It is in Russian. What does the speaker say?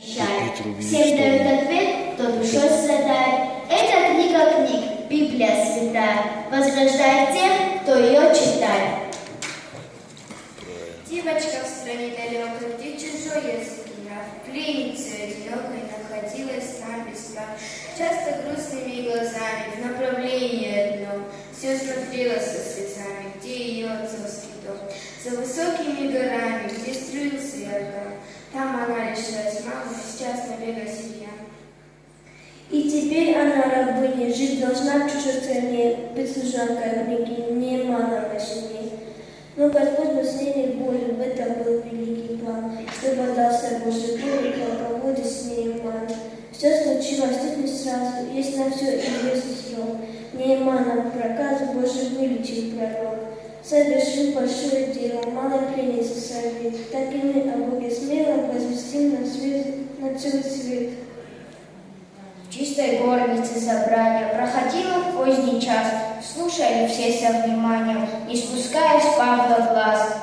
Всем дают ответ, кто душой страдает. Это книга книг, Библия святая, возрождает тех, кто ее читает. Девочка в стране далекой, где чужой язык я, в пленнице одинокой находилась там без прав. Часто грустными глазами в направлении одном все смотрела со слезами, где ее отцовский дом. За высокими горами, где струился Иордан, там она лишилась мамы, сейчас набега семья. И теперь она рабыня, жить должна в чужой стране, быть служанкой книги, не мана семье. Но Господь был с ней болен, в этом был великий план, чтобы отдался Божий воле, полководец с ней ман. Все случилось тут не сразу, есть на все известный срок. Неймана проказ Божий вылечил пророк. Совершил большое дело, малой пленницы совет. Так и мы о Боге смело возвестим на свет, на целый свет. В чистой горнице собрания проходило в поздний час, слушали все со вниманием, не спуская с Павла глаз.